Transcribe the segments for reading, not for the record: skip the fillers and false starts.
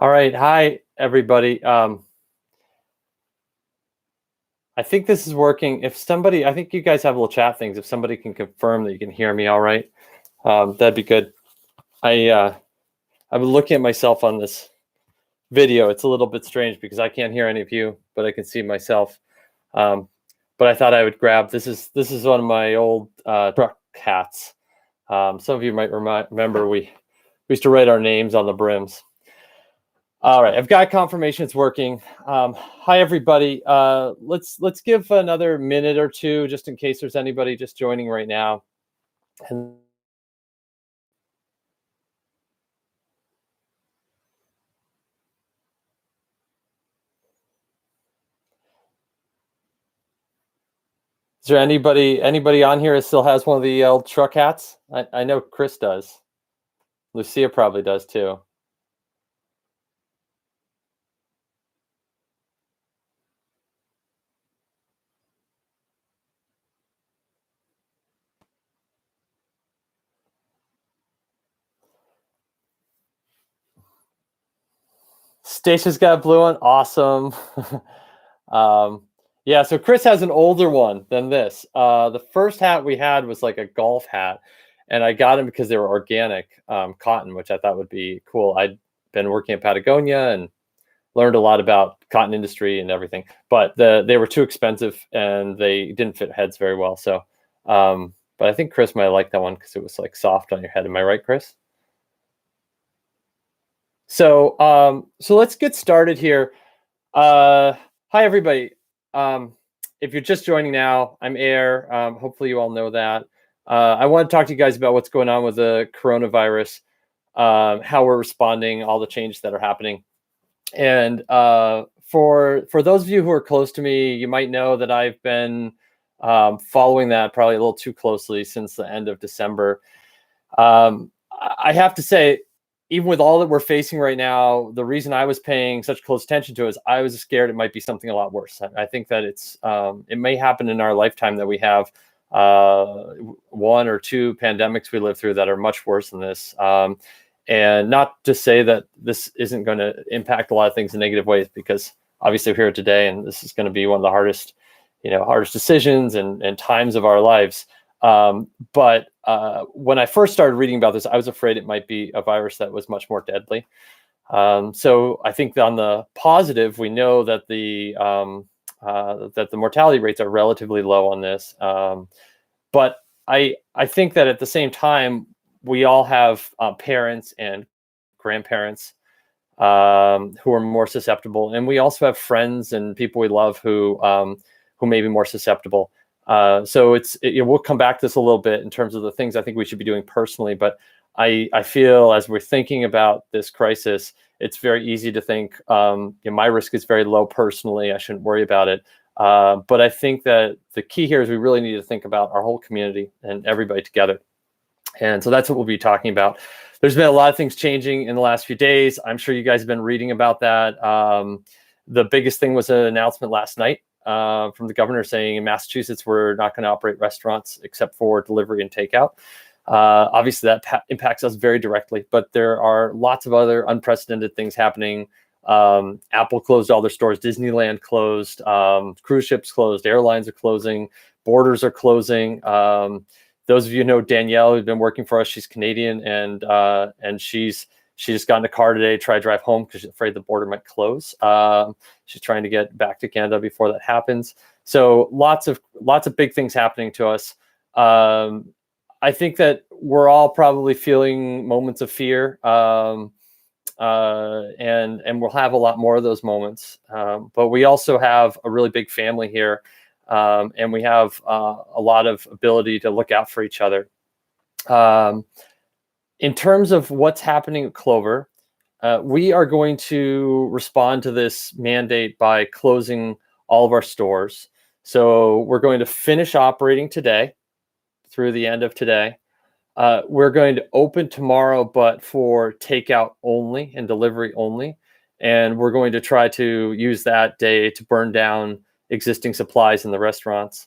All right. Hi, everybody. I think this is working. If somebody, I think you guys have little chat things. If somebody can confirm that you can hear me all right, that'd be good. I've been looking at myself on this video. It's a little bit strange because I can't hear any of you, but I can see myself. Um, but I thought I would grab, this is one of my old truck hats. Some of you might remember we used to write our names on the brims. All right, I've got confirmation it's working. Hi, everybody. Let's give another minute or two, just in case there's anybody just joining right now. And is there anybody on here that still has one of the old truck hats? I know Chris does. Lucia probably does too. Stacia's got a blue one. Awesome. Yeah, so Chris has an older one than this. The first hat we had was like a golf hat, and I got them because they were organic cotton, which I thought would be cool. I'd been working at Patagonia and learned a lot about cotton industry and everything, but they were too expensive and they didn't fit heads very well. So, but I think Chris might like that one because it was like soft on your head. Am I right, Chris? So let's get started here. Hi, everybody. If you're just joining now, I'm Air. Hopefully you all know that. I want to talk to you guys about what's going on with the coronavirus, how we're responding, all the changes that are happening. And for those of you who are close to me, you might know that I've been following that probably a little too closely since the end of December. I have to say, even with all that we're facing right now, the reason I was paying such close attention to it is I was scared it might be something a lot worse. I think that it may happen in our lifetime that we have one or two pandemics we live through that are much worse than this. And not to say that this isn't going to impact a lot of things in negative ways, because obviously we're here today, and this is going to be one of the hardest decisions and times of our lives. But when I first started reading about this, I was afraid it might be a virus that was much more deadly. So I think on the positive, we know that the mortality rates are relatively low on this. But I think that at the same time, we all have parents and grandparents who are more susceptible, and we also have friends and people we love who may be more susceptible. So we'll come back to this a little bit in terms of the things I think we should be doing personally. But I feel as we're thinking about this crisis, it's very easy to think my risk is very low personally. I shouldn't worry about it. But I think that the key here is we really need to think about our whole community and everybody together. And so that's what we'll be talking about. There's been a lot of things changing in the last few days. I'm sure you guys have been reading about that. The biggest thing was an announcement last night from the governor saying in Massachusetts, we're not going to operate restaurants except for delivery and takeout. Obviously, that impacts us very directly, but there are lots of other unprecedented things happening. Apple closed all their stores. Disneyland closed. Cruise ships closed. Airlines are closing. Borders are closing. Those of you who know Danielle, who's been working for us, she's Canadian, and she just got in a car today, tried to drive home because she's afraid the border might close. She's trying to get back to Canada before that happens. So lots of big things happening to us. I think that we're all probably feeling moments of fear, and we'll have a lot more of those moments. But we also have a really big family here. And we have a lot of ability to look out for each other. In terms of what's happening at Clover, we are going to respond to this mandate by closing all of our stores. So we're going to finish operating today through the end of today. We're going to open tomorrow, but for takeout only and delivery only. And we're going to try to use that day to burn down existing supplies in the restaurants.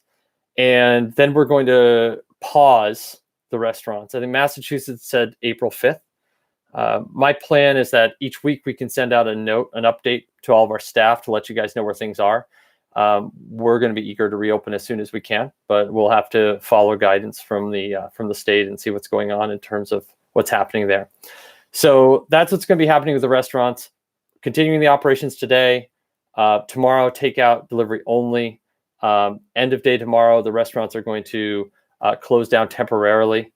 And then we're going to pause the restaurants. I think Massachusetts said April 5th. My plan is that each week we can send out an update to all of our staff to let you guys know where things are. We're going to be eager to reopen as soon as we can, but we'll have to follow guidance from the state and see what's going on in terms of what's happening there. So that's what's going to be happening with the restaurants. Continuing the operations today. Tomorrow, takeout, delivery only. End of day tomorrow, the restaurants are going to close down temporarily.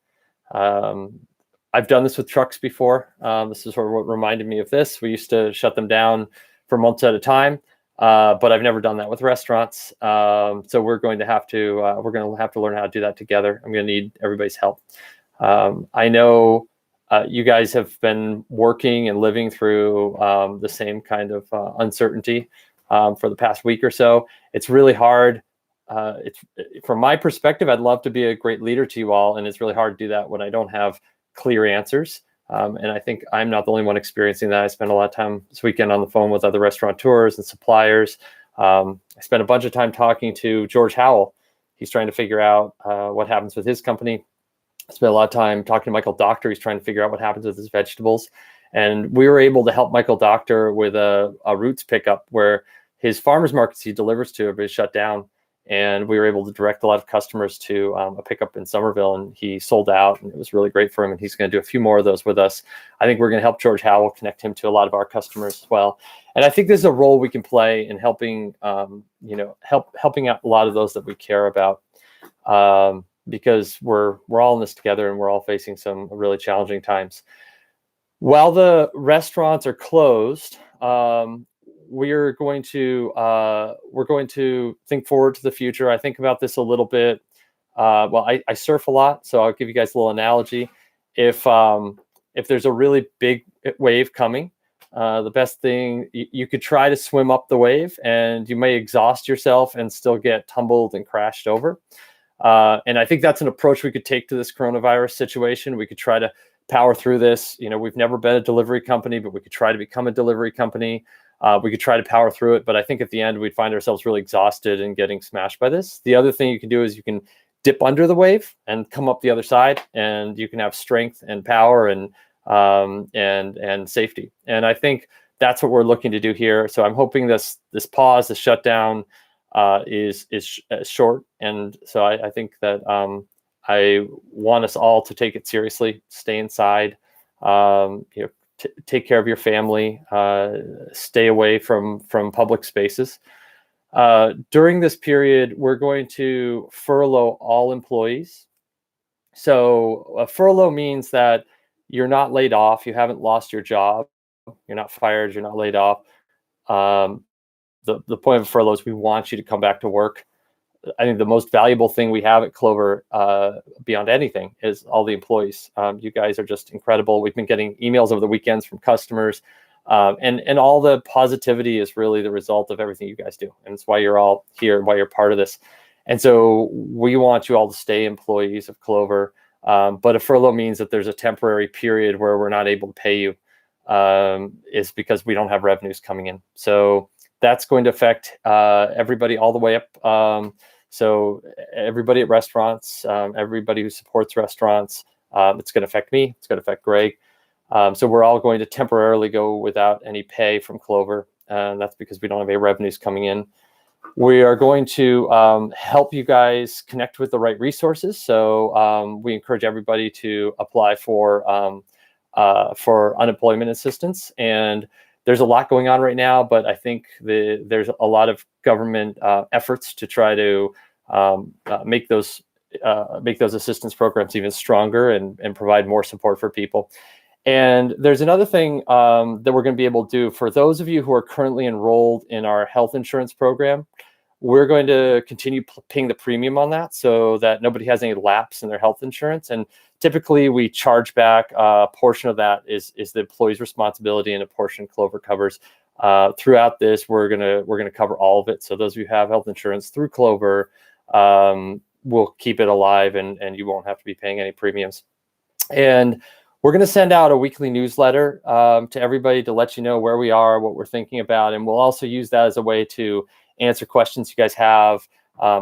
I've done this with trucks before. This is what reminded me of this. We used to shut them down for months at a time, but I've never done that with restaurants. So we're going to have to learn how to do that together. I'm going to need everybody's help. I know you guys have been working and living through the same kind of uncertainty for the past week or so. It's really hard. From my perspective, I'd love to be a great leader to you all, and it's really hard to do that when I don't have clear answers. And I think I'm not the only one experiencing that. I spent a lot of time this weekend on the phone with other restaurateurs and suppliers. I spent a bunch of time talking to George Howell. He's trying to figure out what happens with his company. I spent a lot of time talking to Michael Doctor. He's trying to figure out what happens with his vegetables. And we were able to help Michael Doctor with a roots pickup where his farmers markets he delivers to have been shut down. And we were able to direct a lot of customers to a pickup in Somerville, and he sold out, and it was really great for him. And he's going to do a few more of those with us. I think we're going to help George Howell connect him to a lot of our customers as well. And I think there's a role we can play in helping, helping out a lot of those that we care about, because we're all in this together, and we're all facing some really challenging times. While the restaurants are closed, we're going to think forward to the future. I think about this a little bit. I surf a lot, so I'll give you guys a little analogy. If there's a really big wave coming, the best thing you could try to swim up the wave, and you may exhaust yourself and still get tumbled and crashed over. And I think that's an approach we could take to this coronavirus situation. We could try to power through this. We've never been a delivery company, but we could try to become a delivery company. We could try to power through it, but I think at the end we'd find ourselves really exhausted and getting smashed by this. The other thing you can do is you can dip under the wave and come up the other side, and you can have strength and power and safety. And I think that's what we're looking to do here. So I'm hoping this pause, this shutdown, is short, and so I think that I want us all to take it seriously, stay inside, take care of your family, stay away from public spaces. During this period, we're going to furlough all employees. So a furlough means that you're not laid off, you haven't lost your job, you're not fired, you're not laid off. The point of furlough is we want you to come back to work. I think the most valuable thing we have at Clover, beyond anything, is all the employees. You guys are just incredible. We've been getting emails over the weekends from customers, and all the positivity is really the result of everything you guys do, and it's why you're all here, why you're part of this. And so we want you all to stay employees of Clover. But a furlough means that there's a temporary period where we're not able to pay you, is because we don't have revenues coming in. So that's going to affect everybody all the way up. So everybody at restaurants, everybody who supports restaurants, it's going to affect me. It's going to affect Greg. So we're all going to temporarily go without any pay from Clover. And that's because we don't have any revenues coming in. We are going to help you guys connect with the right resources. So we encourage everybody to apply for unemployment assistance. And there's a lot going on right now, but I think there's a lot of government efforts to try to make those assistance programs even stronger and provide more support for people. And there's another thing that we're going to be able to do for those of you who are currently enrolled in our health insurance program. We're going to continue paying the premium on that so that nobody has any lapse in their health insurance. And typically we charge back a portion of that is the employee's responsibility, and a portion Clover covers. Throughout this, we're gonna cover all of it. So those of you who have health insurance through Clover, we'll keep it alive, and you won't have to be paying any premiums. And we're going to send out a weekly newsletter to everybody to let you know where we are, what we're thinking about, and we'll also use that as a way to answer questions you guys have,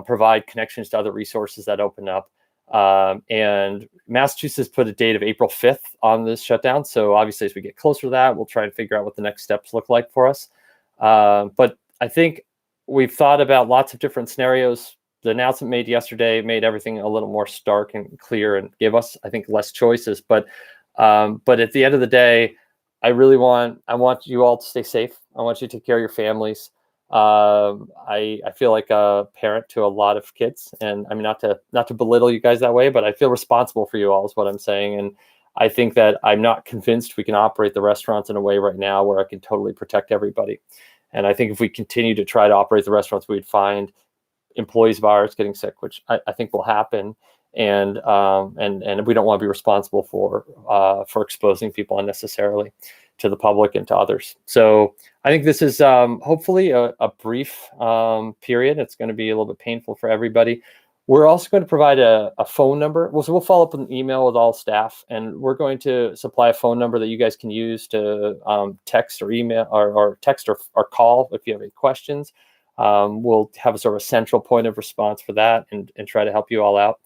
provide connections to other resources that open up. And Massachusetts put a date of April 5th on this shutdown. So obviously, as we get closer to that, we'll try and figure out what the next steps look like for us. But I think we've thought about lots of different scenarios. The announcement made yesterday made everything a little more stark and clear and give us, I think, less choices. But at the end of the day, I want you all to stay safe. I want you to take care of your families. I feel like a parent to a lot of kids, and I mean, not to belittle you guys that way, but I feel responsible for you all is what I'm saying. And I think that I'm not convinced we can operate the restaurants in a way right now where I can totally protect everybody. And I think if we continue to try to operate the restaurants, we'd find employees of ours getting sick, which I think will happen. And we don't want to be responsible for exposing people unnecessarily to the public and to others. So I think this is hopefully a brief period. It's going to be a little bit painful for everybody. We're also going to provide a phone number. So we'll follow up with an email with all staff, and we're going to supply a phone number that you guys can use to text or email or text or call if you have any questions. We'll have a sort of a central point of response for that and try to help you all out.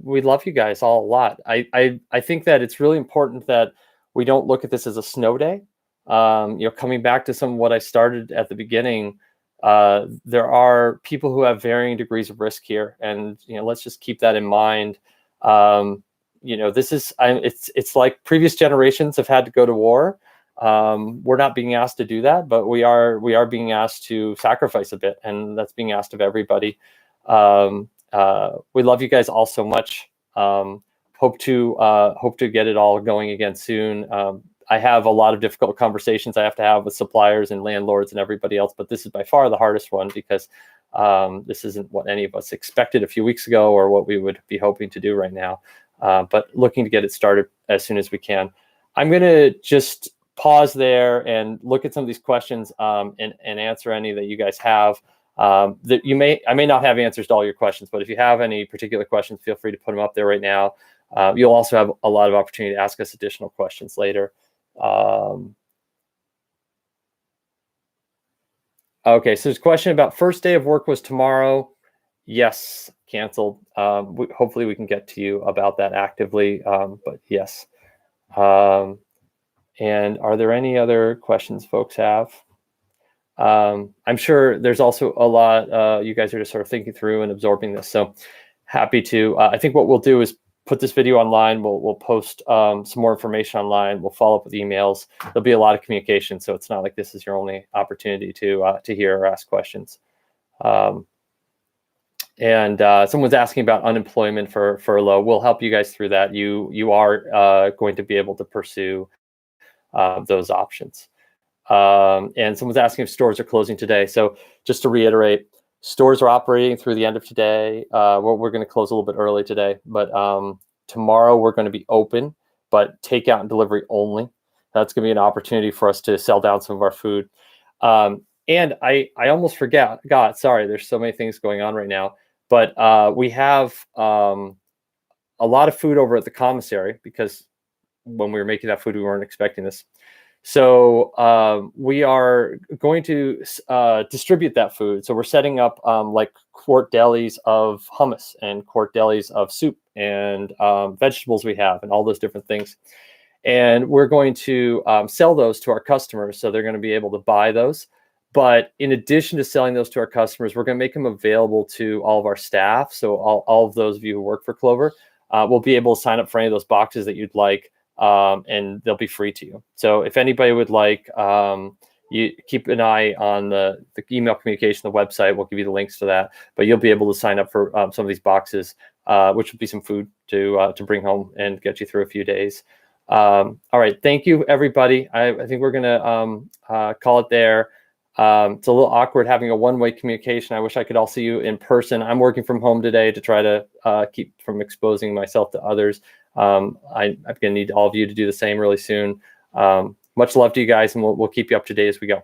We love you guys all a lot. I think that it's really important that we don't look at this as a snow day. Coming back to some of what I started at the beginning, there are people who have varying degrees of risk here, and let's just keep that in mind. This is it's like previous generations have had to go to war. We're not being asked to do that, but we are being asked to sacrifice a bit, and that's being asked of everybody. We love you guys all so much. Hope to get it all going again soon. I have a lot of difficult conversations I have to have with suppliers and landlords and everybody else, but this is by far the hardest one because this isn't what any of us expected a few weeks ago or what we would be hoping to do right now. But looking to get it started as soon as we can. I'm going to just pause there and look at some of these questions and answer any that you guys have. I may not have answers to all your questions, but if you have any particular questions, feel free to put them up there right now. You'll also have a lot of opportunity to ask us additional questions later. Okay, so there's a question about first day of work was tomorrow. Yes, canceled. Hopefully we can get to you about that actively, but yes. And are there any other questions folks have? I'm sure there's also a lot you guys are just sort of thinking through and absorbing this. So happy to. I think what we'll do is put this video online. We'll post some more information online. We'll follow up with emails. There'll be a lot of communication, so it's not like this is your only opportunity to hear or ask questions. Someone's asking about unemployment for furlough. We'll help you guys through that. You are going to be able to pursue those options. And someone's asking if stores are closing today. So just to reiterate, stores are operating through the end of today. We're going to close a little bit early today, but tomorrow we're going to be open, but takeout and delivery only. That's going to be an opportunity for us to sell down some of our food. And I almost forgot. Sorry, there's so many things going on right now. But we have a lot of food over at the commissary because when we were making that food, we weren't expecting this. So we are going to distribute that food. So we're setting up like quart delis of hummus and quart delis of soup and vegetables we have and all those different things. And we're going to sell those to our customers. So they're going to be able to buy those. But in addition to selling those to our customers, we're going to make them available to all of our staff. So all of those of you who work for Clover will be able to sign up for any of those boxes that you'd like. And they'll be free to you. So if anybody would like, you keep an eye on the email communication, the website. We'll give you the links to that. But you'll be able to sign up for some of these boxes, which would be some food to bring home and get you through a few days. All right, thank you, everybody. I think we're gonna call it there. It's a little awkward having a one-way communication. I wish I could all see you in person. I'm working from home today to try to keep from exposing myself to others. I'm going to need all of you to do the same really soon. Much love to you guys, and we'll keep you up to date as we go.